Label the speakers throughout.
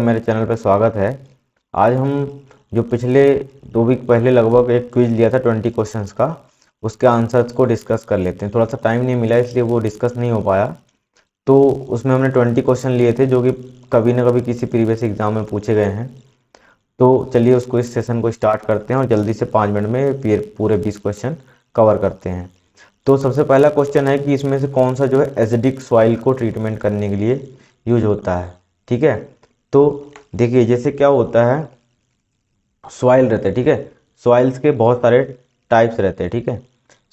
Speaker 1: मेरे चैनल पर स्वागत है। आज हम जो पिछले 2 वीक पहले लगभग एक क्विज लिया था 20 क्वेश्चंस का, उसके आंसर्स को डिस्कस कर लेते हैं। थोड़ा सा टाइम नहीं मिला इसलिए वो डिस्कस नहीं हो पाया। तो उसमें हमने 20 क्वेश्चन लिए थे जो कि कभी ना कभी किसी प्रीवियस एग्जाम में पूछे गए हैं। तो चलिए इस सेशन को स्टार्ट करते हैं और जल्दी से 5 मिनट में पूरे 20 क्वेश्चन कवर करते हैं। तो सबसे पहला क्वेश्चन है कि इसमें से कौन सा जो है एसिडिक सॉइल को ट्रीटमेंट करने के लिए यूज होता है। ठीक है, तो देखिए जैसे क्या होता है, सॉइल रहते हैं। ठीक है, सॉइल्स के बहुत सारे टाइप्स रहते हैं। ठीक है,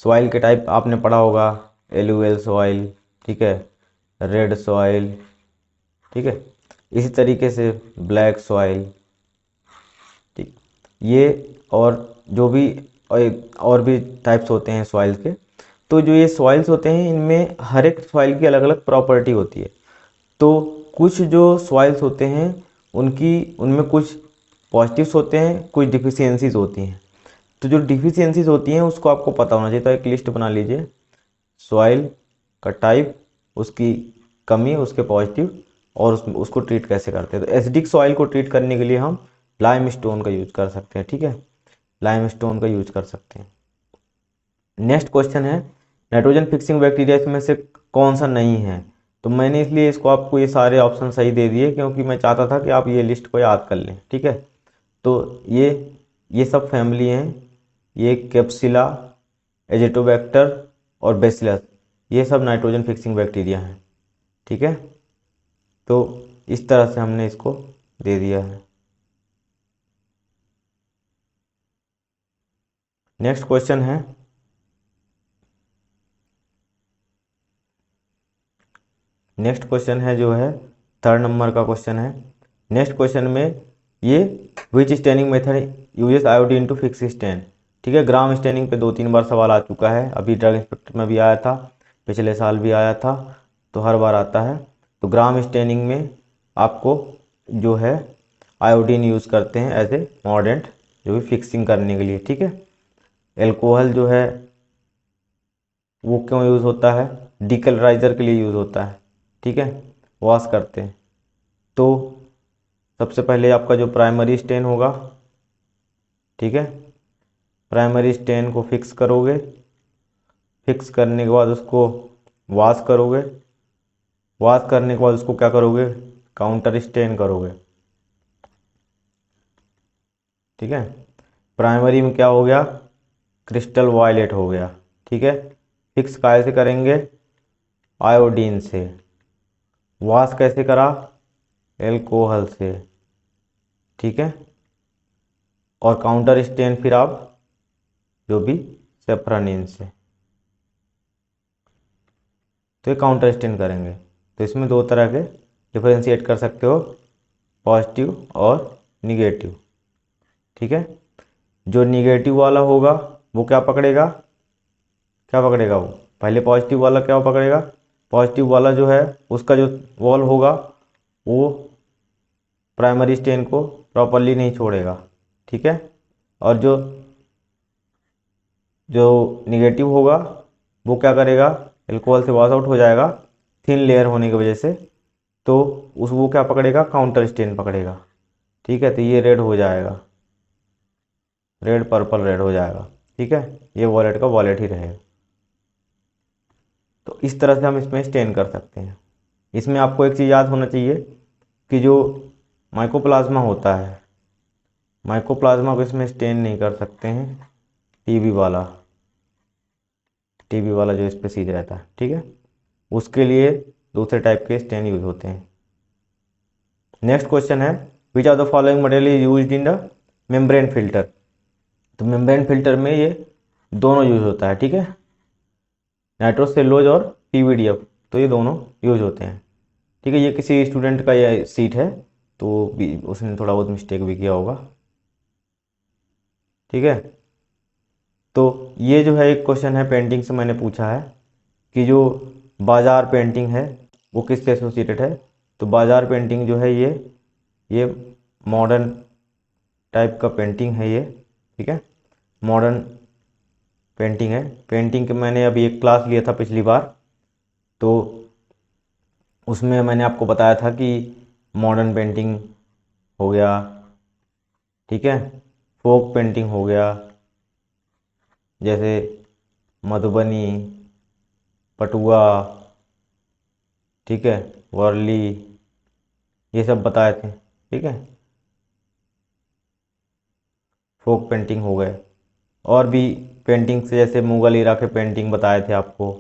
Speaker 1: सॉइल के टाइप आपने पढ़ा होगा, एलुवियल सॉइल, ठीक है, रेड सॉइल, ठीक है, इसी तरीके से ब्लैक सॉइल, ठीक, ये और जो भी और भी टाइप्स होते हैं सॉइल्स के। तो जो ये सॉइल्स होते हैं इनमें हर एक सॉइल की अलग अलग प्रॉपर्टी होती है। तो कुछ जो सॉइल्स होते हैं उनमें कुछ पॉजिटिव्स होते हैं, कुछ डिफिशियंसीज होती हैं। तो जो डिफिशियंसीज होती हैं उसको आपको पता होना चाहिए। तो एक लिस्ट बना लीजिए, सॉइल का टाइप, उसकी कमी, उसके पॉजिटिव और उसको ट्रीट कैसे करते हैं। तो एसिडिक सॉइल को ट्रीट करने के लिए हम लाइम स्टोन का यूज कर सकते हैं। ठीक है, लाइम स्टोन का यूज कर सकते हैं। नेक्स्ट क्वेश्चन है, नाइट्रोजन फिक्सिंग बैक्टीरिया इसमें से कौन सा नहीं है। तो मैंने इसलिए इसको आपको ये सारे ऑप्शन सही दे दिए क्योंकि मैं चाहता था कि आप ये लिस्ट को याद कर लें। ठीक है, तो ये सब फैमिली हैं, ये कैप्सिला, एजिटोबैक्टर और बेसिलस, ये सब नाइट्रोजन फिक्सिंग बैक्टीरिया हैं। ठीक है, तो इस तरह से हमने इसको दे दिया है। नेक्स्ट क्वेश्चन है, जो है 3rd नंबर का क्वेश्चन है। नेक्स्ट क्वेश्चन में ये which staining method uses iodine to fix stain. ठीक है, ग्राम स्टेनिंग पे 2-3 बार सवाल आ चुका है, अभी ड्रग इंस्पेक्टर में भी आया था, पिछले साल भी आया था, तो हर बार आता है। तो ग्राम स्टेनिंग में आपको जो है आयोडीन यूज़ करते हैं एज ए मॉर्डेंट, जो भी फिक्सिंग करने के लिए। ठीक है, एल्कोहल जो है वो क्यों यूज़ होता है, डिकलराइजर के लिए यूज़ होता है। ठीक है, वॉश करते हैं। तो सबसे पहले आपका जो प्राइमरी स्टेन होगा, ठीक है, प्राइमरी स्टेन को फिक्स करोगे, फिक्स करने के बाद उसको वॉश करोगे, वॉश करने के बाद उसको क्या करोगे, काउंटर स्टेन करोगे। ठीक है, प्राइमरी में क्या हो गया, क्रिस्टल वायलेट हो गया। ठीक है, फिक्स कैसे करेंगे, आयोडीन से। वॉश कैसे करा, एल्कोहल से। ठीक है, और काउंटर स्टेन फिर आप जो भी सेफ्रानिन से। तो ये काउंटर स्टेन करेंगे। तो इसमें 2 तरह के डिफरेंशिएट कर सकते हो, पॉजिटिव और निगेटिव। ठीक है, जो निगेटिव वाला होगा वो क्या पकड़ेगा, वो पहले पॉजिटिव वाला क्या पकड़ेगा, पॉजिटिव वाला जो है उसका जो वॉल होगा वो प्राइमरी स्टेन को प्रॉपरली नहीं छोड़ेगा। ठीक है, और जो जो निगेटिव होगा वो क्या करेगा, एल्कोहल से वॉश आउट हो जाएगा थिन लेयर होने की वजह से। तो वो क्या पकड़ेगा, काउंटर स्टेन पकड़ेगा। ठीक है, तो ये रेड हो जाएगा, रेड पर्पल रेड हो जाएगा। ठीक है, ये वॉलेट का वॉलेट ही रहेगा। तो इस तरह से हम इसमें स्टेन कर सकते हैं। इसमें आपको एक चीज़ याद होना चाहिए कि जो माइकोप्लाज्मा होता है, माइकोप्लाज्मा को इसमें स्टेन नहीं कर सकते हैं, टीबी वाला, जो स्पीसीज रहता है। ठीक है, उसके लिए दूसरे टाइप के स्टेन यूज होते हैं। नेक्स्ट क्वेश्चन है, which of the following material is used in the membrane filter. तो मेम्ब्रेन फिल्टर में ये दोनों यूज होता है। ठीक है, नाइट्रोसेलुलोज और पीवीडीएफ, तो ये दोनों यूज होते हैं। ठीक है, ये किसी स्टूडेंट का ये सीट है तो भी उसने थोड़ा बहुत मिस्टेक भी किया होगा। ठीक है, तो ये जो है एक क्वेश्चन है पेंटिंग से मैंने पूछा है कि जो बाजार पेंटिंग है वो किससे एसोसिएटेड है। तो बाजार पेंटिंग जो है ये मॉडर्न टाइप का पेंटिंग है ये। ठीक है, मॉडर्न पेंटिंग है। पेंटिंग के मैंने अभी एक क्लास लिया था पिछली बार, तो उसमें मैंने आपको बताया था कि मॉडर्न पेंटिंग हो गया, ठीक है। फोक पेंटिंग हो गया, जैसे मधुबनी, पटुआ, ठीक है, वर्ली, ये सब बताए थे, ठीक है। फोक पेंटिंग हो गए, और भी पेंटिंग से जैसे मुगल इरा के पेंटिंग बताए थे आपको।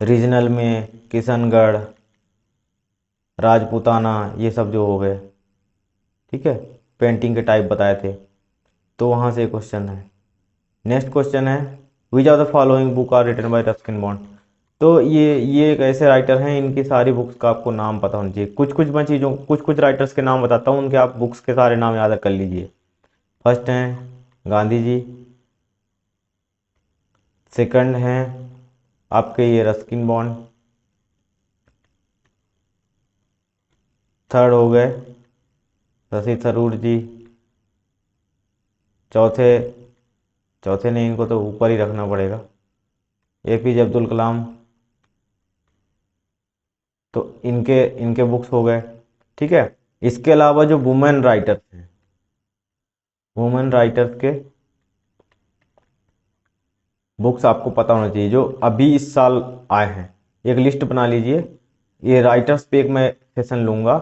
Speaker 1: रीजनल में किशनगढ़, राजपूताना, ये सब जो हो गए, ठीक है, पेंटिंग के टाइप बताए थे। तो वहाँ से क्वेश्चन है। नेक्स्ट क्वेश्चन है, which of the following book are written by Ruskin Bond. तो ये एक ऐसे राइटर हैं, इनकी सारी बुक्स का आपको नाम पता होना चाहिए। कुछ कुछ मैं चीज़ों, कुछ कुछ राइटर्स के नाम बताता हूँ, उनके आप बुक्स के सारे नाम याद कर लीजिए। फर्स्ट हैं गांधी जी, सेकंड हैं आपके ये रस्किन बॉन्ड, थर्ड हो गए शशि थरूर जी, चौथे, चौथे नहीं, इनको तो ऊपर ही रखना पड़ेगा, एपीजे अब्दुल कलाम। तो इनके इनके बुक्स हो गए, ठीक है। इसके अलावा जो वुमेन राइटर्स हैं, वुमेन राइटर्स के बुक्स आपको पता होना चाहिए, जो अभी इस साल आए हैं। एक लिस्ट बना लीजिए, ये राइटर्स पे एक मैं सेशन लूँगा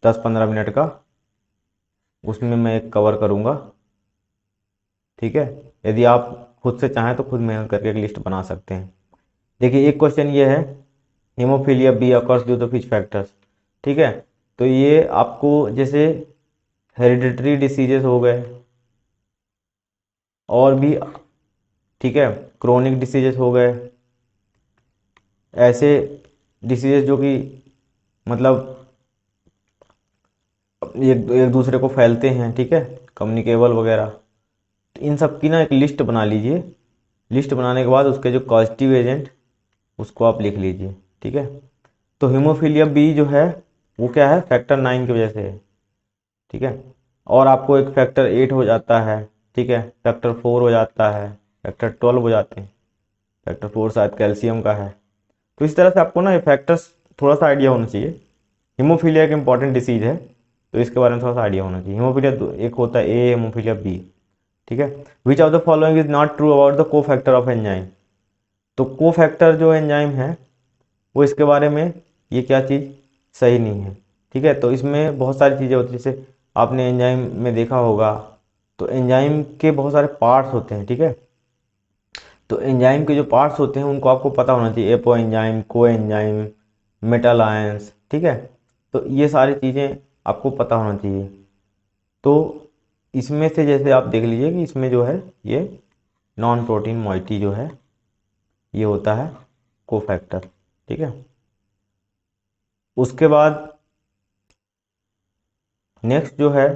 Speaker 1: 10-15 मिनट का, उसमें मैं एक कवर करूँगा, ठीक है। यदि आप खुद से चाहें तो खुद मेहनत करके एक लिस्ट बना सकते हैं। देखिए एक क्वेश्चन ये है, hemophilia B occurs due to which factors, ठीक है। तो ये आपको जैसे हेरिडिटरी डिसीजेस हो गए, और भी, ठीक है, क्रोनिक डिसीजेस हो गए, ऐसे डिसीजेस जो कि मतलब एक एक दूसरे को फैलते हैं, ठीक है, कम्युनिकेबल वगैरह। तो इन सब की ना एक लिस्ट बना लीजिए। लिस्ट बनाने के बाद उसके जो कॉजेटिव एजेंट, उसको आप लिख लीजिए, ठीक है। तो हीमोफीलिया बी जो है वो क्या है, फैक्टर 9 की वजह से है, ठीक है। और आपको एक फैक्टर 8 हो जाता है, ठीक है, फैक्टर 4 हो जाता है, फैक्टर 12 हो जाते हैं, फैक्टर 4 शायद कैल्शियम का है। तो इस तरह से आपको ना ये फैक्टर्स थोड़ा सा आइडिया होना चाहिए। हीमोफीलिया एक इंपॉर्टेंट डिसीज है, तो इसके बारे में थोड़ा सा आइडिया होना चाहिए। हीमोफीलिया एक होता है ए, हीमोफीलिया बी, ठीक है। Which of the following is not true about the को फैक्टर ऑफ एंजाइम। तो को फैक्टर जो एंजाइम है वो, इसके बारे में ये क्या चीज़ सही नहीं है, ठीक है। तो इसमें बहुत सारी चीज़ें होती हैं, जैसे आपने एंजाइम में देखा होगा, तो एंजाइम के बहुत सारे पार्ट्स होते हैं, ठीक है। तो एंजाइम के जो पार्ट्स होते हैं उनको आपको पता होना चाहिए, एपो एंजाइम, को एंजाइम, मेटल आयंस, ठीक है। तो ये सारी चीज़ें आपको पता होना चाहिए। तो इसमें से जैसे आप देख लीजिए कि इसमें जो है ये नॉन प्रोटीन मॉइटी जो है ये होता है कोफैक्टर, ठीक है। उसके बाद नेक्स्ट जो है,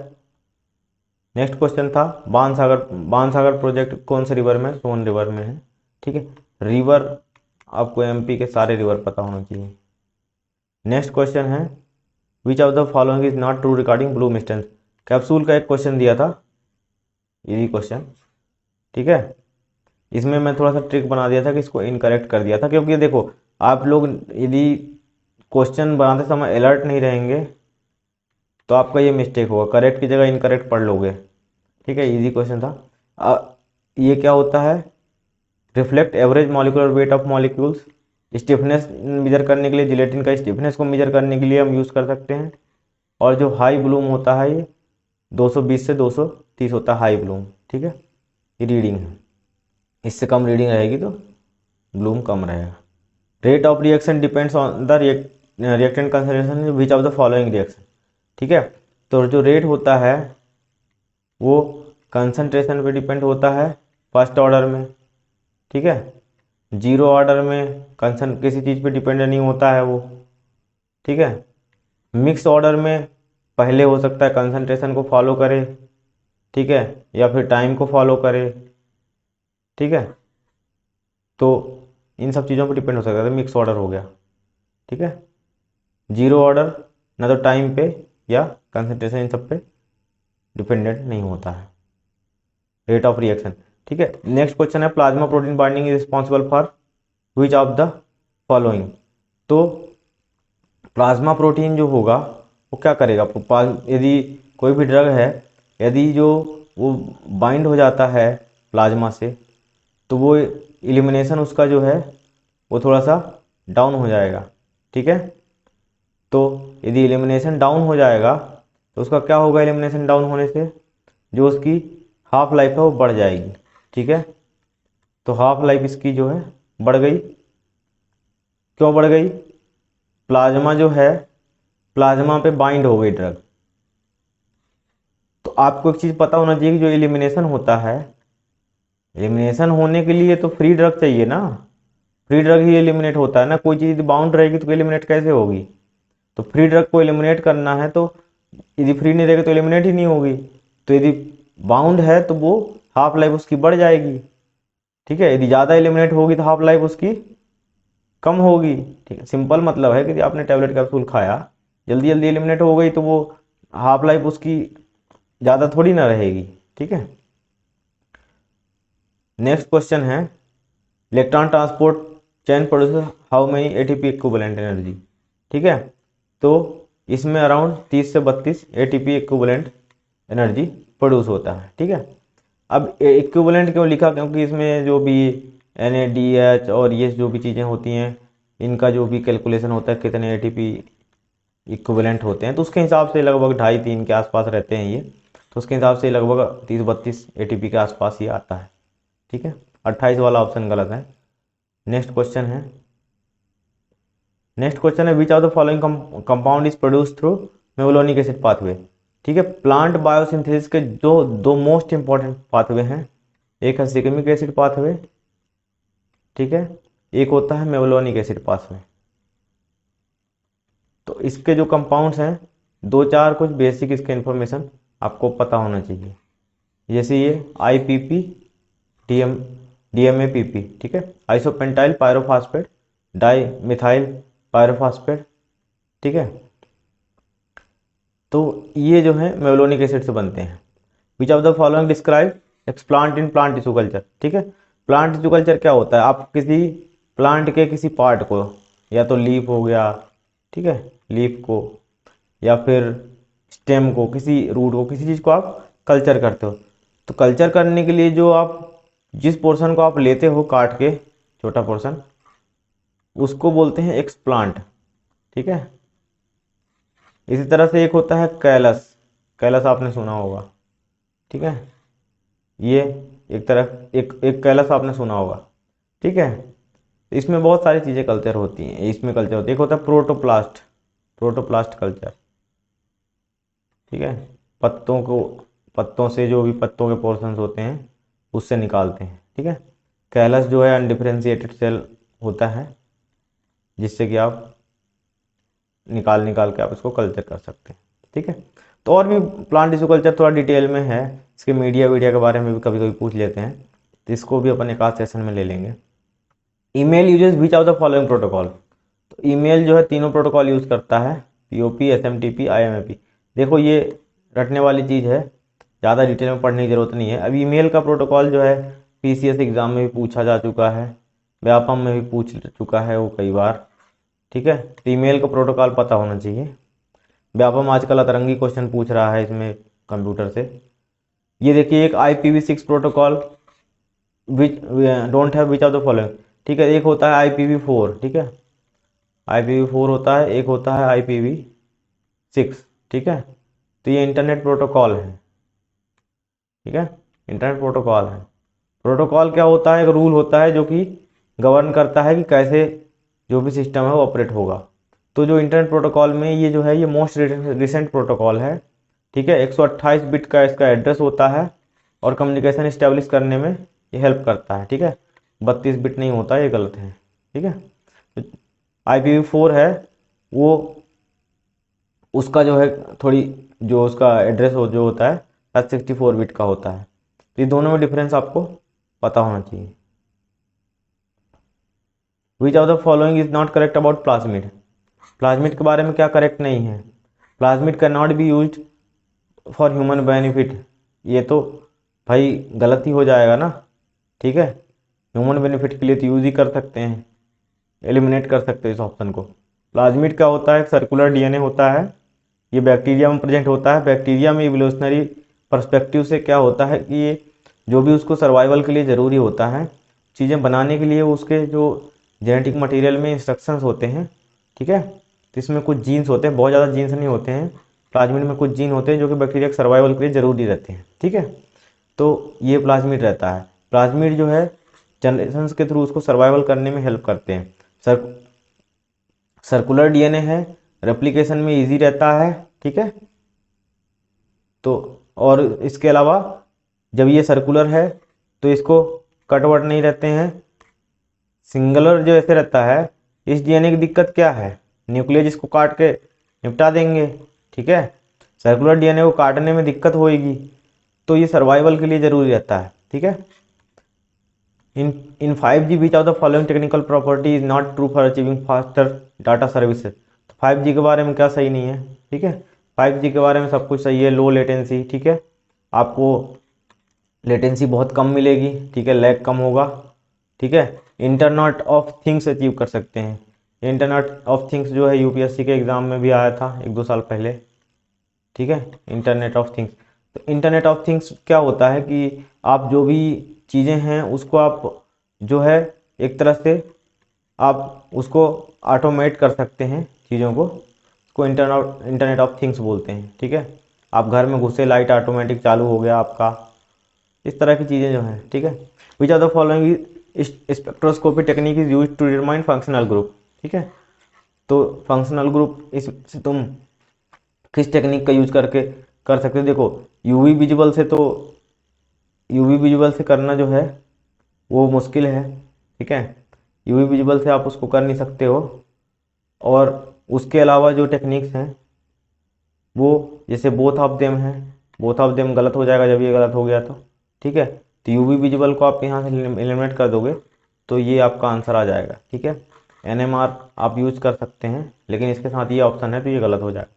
Speaker 1: नेक्स्ट क्वेश्चन था बाणसागर। बाणसागर प्रोजेक्ट कौन से रिवर में, सोन रिवर में है, ठीक है। रिवर आपको एमपी के सारे रिवर पता होना चाहिए। नेक्स्ट क्वेश्चन है, which of the following is not true regarding blue mistens. Capsule का एक क्वेश्चन दिया था, यही क्वेश्चन, ठीक है। इसमें मैं थोड़ा सा ट्रिक बना दिया था कि इसको इनकरेक्ट कर दिया था, क्योंकि देखो आप लोग यदि क्वेश्चन बनाते समय अलर्ट नहीं रहेंगे तो आपका ये मिस्टेक होगा, करेक्ट की जगह इनकरेक्ट पढ़ लोगे, ठीक है। इजी क्वेश्चन था। ये क्या होता है, reflect average molecular weight of molecules. Stiffness measure करने के लिए, जिलेटिन का स्टिफनेस को मेजर करने के लिए हम यूज़ कर सकते हैं। और जो हाई ब्लूम होता है ये 220 से 230 होता है हाई ब्लूम, ठीक है। ये रीडिंग है, इससे कम रीडिंग रहेगी तो ब्लूम कम रहेगा। Rate of reaction depends on the reactant concentration which of the following reaction, ठीक है। तो जो रेट होता है वो कंसंट्रेशन पे डिपेंड होता है फर्स्ट ऑर्डर में, ठीक है। जीरो ऑर्डर में कंसन किसी चीज़ पे डिपेंड नहीं होता है वो, ठीक है। मिक्स ऑर्डर में पहले हो सकता है कंसंट्रेशन को फॉलो करे, ठीक है, या फिर टाइम को फॉलो करे, ठीक है। तो इन सब चीज़ों पर डिपेंड हो सकता है, मिक्स ऑर्डर हो गया, ठीक है। जीरो ऑर्डर ना तो टाइम पे या कंसंट्रेशन, इन सब पे डिपेंडेंट नहीं होता है रेट ऑफ रिएक्शन, ठीक है। नेक्स्ट क्वेश्चन है, plasma protein binding is responsible for which of the following. तो प्लाज्मा प्रोटीन जो होगा वो क्या करेगा, यदि कोई भी ड्रग है, यदि जो वो बाइंड हो जाता है प्लाज्मा से, तो वो एलिमिनेशन उसका जो है वो थोड़ा सा डाउन हो जाएगा। ठीक है, तो यदि एलिमिनेशन डाउन हो जाएगा तो उसका क्या होगा, एलिमिनेशन डाउन होने से जो उसकी हाफ लाइफ है वो बढ़ जाएगी। ठीक है, तो हाफ लाइफ इसकी जो है बढ़ गई। क्यों बढ़ गई? प्लाज्मा जो है, प्लाज्मा पे बाइंड हो गई ड्रग। तो आपको एक चीज़ पता होना चाहिए कि जो एलिमिनेशन होता है, एलिमिनेशन होने के लिए तो फ्री ड्रग चाहिए ना, फ्री ड्रग ही एलिमिनेट होता है ना। कोई चीज़ बाउंड रहेगी तो एलिमिनेट कैसे होगी? तो फ्री ड्रग को एलिमिनेट करना है तो यदि फ्री नहीं रहेगी तो एलिमिनेट ही नहीं होगी। तो यदि बाउंड है तो वो हाफ लाइफ उसकी बढ़ जाएगी। ठीक है, यदि ज़्यादा एलिमिनेट होगी तो हाफ लाइफ उसकी कम होगी। ठीक है, सिंपल मतलब है कि यदि आपने टैबलेट कैप्सूल खाया, जल्दी जल्दी एलिमिनेट हो गई तो वो हाफ लाइफ उसकी ज़्यादा थोड़ी ना रहेगी। ठीक है, नेक्स्ट क्वेश्चन है, electron transport chain produce how many ATP equivalent energy. ठीक है, तो इसमें अराउंड 30 से 32 एटीपी इक्विवेलेंट एनर्जी प्रोड्यूस होता है। ठीक है, अब इक्विवेलेंट क्यों लिखा? क्योंकि इसमें जो भी NADH और ये जो भी चीज़ें होती हैं, इनका जो भी कैलकुलेशन होता है कितने एटीपी इक्विवेलेंट होते हैं, तो उसके हिसाब से लगभग 2.5-3 के आसपास रहते हैं ये। तो उसके हिसाब से लगभग 30-32 एटीपी के आसपास ही आता है। ठीक है, 28 वाला ऑप्शन गलत है। नेक्स्ट क्वेश्चन है, which of the following compound is produce through mevalonic acid pathway. ठीक है, प्लांट बायोसिंथेसिस के जो दो मोस्ट इंपॉर्टेंट पाथवे हैं, एक है सिग्मिक एसिड पाथवे, ठीक है, एक होता है मेवलोनिक एसिड पाथवे। तो इसके जो कंपाउंड्स हैं, दो चार कुछ बेसिक इसके इंफॉर्मेशन आपको पता होना चाहिए। जैसे ये IPP DMAPP, ठीक है, isopentyl pyrophosphate di methyl pyrophosphate. ठीक है, तो ये जो है मेवलोनिक एसिड से बनते हैं। विच of the following describe explant in plant tissue culture. ठीक है, प्लांट टिश्यू कल्चर क्या होता है? आप किसी प्लांट के किसी पार्ट को, या तो लीफ हो गया, ठीक है, लीफ को, या फिर स्टेम को, किसी रूट को, किसी चीज़ को आप कल्चर करते हो। तो कल्चर करने के लिए जो आप जिस पोर्शन को आप लेते हो काट के, छोटा पोर्शन, उसको बोलते हैं एक्सप्लांट। ठीक है, इसी तरह से एक होता है कैलस। कैलस आपने सुना होगा। ठीक है, ये एक तरह एक कैलस आपने सुना होगा। ठीक है, इसमें बहुत सारी चीज़ें कल्चर होती हैं, इसमें कल्चर होती है। एक होता है प्रोटोप्लास्ट, प्रोटोप्लास्ट कल्चर। ठीक है, पत्तों को, पत्तों से जो भी पत्तों के पोर्शंस होते हैं उससे निकालते हैं। ठीक है, कैलस जो है अनडिफरेंशिएटेड सेल होता है, जिससे कि आप निकाल निकाल के आप इसको कल्चर कर सकते हैं। ठीक है, तो और भी प्लांट टिश्यू कल्चर थोड़ा डिटेल में है, इसके मीडिया वीडिया के बारे में भी कभी कभी पूछ लेते हैं, तो इसको भी अपन एक आध सेशन में ले लेंगे। Email uses which of the following protocol. तो ईमेल जो है तीनों प्रोटोकॉल यूज़ करता है, POP, SMTP, IMAP। देखो ये रटने वाली चीज़ है, ज़्यादा डिटेल में पढ़ने की ज़रूरत नहीं है। अब ईमेल का प्रोटोकॉल जो है PCS एग्ज़ाम में भी पूछा जा चुका है, व्यापम में भी पूछ चुका है वो कई बार। ठीक है, तो ईमेल का प्रोटोकॉल पता होना चाहिए। व्यापम आजकल अतरंगी क्वेश्चन पूछ रहा है इसमें कंप्यूटर से। ये देखिए, एक IPv6 protocol which don't have which of the following. ठीक है, एक होता है IPv4, ठीक है, IPv4 होता है, एक होता है IPv6। ठीक है, तो ये इंटरनेट प्रोटोकॉल है। ठीक है, इंटरनेट प्रोटोकॉल है। प्रोटोकॉल क्या होता है? एक रूल होता है जो कि गवर्न करता है कि कैसे जो भी सिस्टम है वो ऑपरेट होगा। तो जो इंटरनेट प्रोटोकॉल में ये जो है ये मोस्ट रिसेंट प्रोटोकॉल है। ठीक है, 128 बिट का इसका एड्रेस होता है और कम्युनिकेशन इस्टेब्लिश करने में ये हेल्प करता है। ठीक है, 32 बिट नहीं होता, ये गलत है। ठीक है, तो IPv4 है वो, उसका जो है थोड़ी, जो उसका एड्रेस हो जो होता है 64 बिट का होता है। तो ये दोनों में डिफरेंस आपको पता होना चाहिए। विच of the following is not correct about plasmid. Plasmid के बारे में क्या करेक्ट नहीं है? Plasmid can not be use for human benefit. ये तो भाई गलत ही हो जाएगा ना। ठीक है, ह्यूमन बेनिफिट के लिए तो यूज ही कर सकते हैं, एलिमिनेट कर सकते हैं इस ऑप्शन को। प्लाज्मिड क्या होता है? सर्कुलर DNA होता है, ये बैक्टीरिया में प्रेजेंट होता है। बैक्टीरिया में इवोल्यूशनरी पर्सपेक्टिव से क्या होता है कि ये जो भी उसको सर्वाइवल के लिए ज़रूरी होता है चीज़ें बनाने के लिए, उसके जो जेनेटिक मटेरियल में इंस्ट्रक्शंस होते हैं, ठीक है। तो इसमें कुछ जीन्स होते हैं, बहुत ज़्यादा जीन्स नहीं होते हैं, प्लाज्मिड में कुछ जीन होते हैं जो कि बैक्टीरिया के सर्वाइवल के लिए ज़रूरी रहते हैं, ठीक है। तो ये प्लाज्मिड रहता है। प्लाज्मिड जो है जनरेशंस के थ्रू उसको सर्वाइवल करने में हेल्प करते हैं। सर्कुलर डीएनए है, रेप्लिकेशन में इजी रहता है, ठीक है। तो और इसके अलावा जब ये सर्कुलर है तो इसको कटवट नहीं रहते हैं। सिंगुलर जो ऐसे रहता है, इस डीएनए की दिक्कत क्या है, न्यूक्लियस इसको काट के निपटा देंगे, ठीक है। सर्कुलर डीएनए को काटने में दिक्कत होएगी, तो ये सर्वाइवल के लिए ज़रूरी रहता है, ठीक है। इन 5G which of the following technical property is not true for achieving faster data services. तो 5G के बारे में क्या सही नहीं है, ठीक है। 5G के बारे में सब कुछ सही है। लो लेटेंसी, ठीक है, आपको लेटेंसी बहुत कम मिलेगी, ठीक है, लैग कम होगा, ठीक है। इंटरनेट ऑफ थिंग्स अचीव कर सकते हैं। इंटरनेट ऑफ थिंग्स जो है यूपीएससी के एग्ज़ाम में भी आया था 1-2 साल पहले, ठीक है। इंटरनेट ऑफ थिंग्स, तो इंटरनेट ऑफ थिंग्स क्या होता है कि आप जो भी चीज़ें हैं उसको आप जो है एक तरह से आप उसको ऑटोमेट कर सकते हैं चीज़ों को, उसको इंटरनेट ऑफ थिंग्स बोलते हैं, ठीक है। आप घर में घुसे, लाइट ऑटोमेटिक चालू हो गया आपका, इस तरह की चीज़ें जो हैं, ठीक है। Which are the following spectroscopy technique is use to determine functional group, ठीक है। तो फंक्शनल ग्रुप इससे तुम किस टेक्निक का यूज करके कर सकते हो। देखो यूवी विजुअल से, तो यूवी विजुअल से करना जो है वो मुश्किल है, ठीक है। यूवी विजुअल से आप उसको कर नहीं सकते हो। और उसके अलावा जो टेक्निक्स हैं वो जैसे बोथ ऑफ देम है, बोथ ऑफ देम गलत हो जाएगा जब ये गलत हो गया तो, ठीक है। तो यूवी विजुअल को आप यहाँ से एलिमिनेट कर दोगे तो ये आपका आंसर आ जाएगा, ठीक है। एनएमआर आप यूज कर सकते हैं, लेकिन इसके साथ ये ऑप्शन है तो ये गलत हो जाएगा,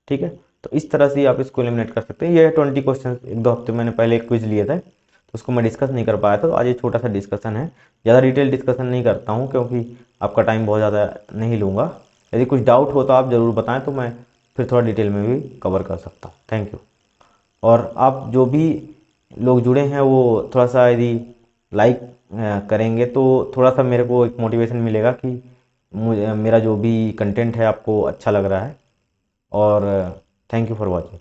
Speaker 1: ठीक है। तो इस तरह से आप इसको एलिमिनेट कर सकते हैं। ये 20 क्वेश्चन 1-2 हफ्ते मैंने पहले एक क्विज लिए थे तो उसको मैं डिस्कस नहीं कर पाया था, तो आज ये छोटा सा डिस्कशन है। ज़्यादा डिटेल डिस्कशन नहीं करता हूँ क्योंकि आपका टाइम बहुत ज़्यादा नहीं लूँगा। यदि कुछ डाउट हो तो आप ज़रूर बताएं, तो मैं फिर थोड़ा डिटेल में भी कवर कर सकता हूँ। Thank you. और आप जो भी लोग जुड़े हैं वो थोड़ा सा यदि लाइक करेंगे तो थोड़ा सा मेरे को एक मोटिवेशन मिलेगा कि मुझे मेरा जो भी कंटेंट है आपको अच्छा लग रहा है। और थैंक यू फॉर वॉचिंग।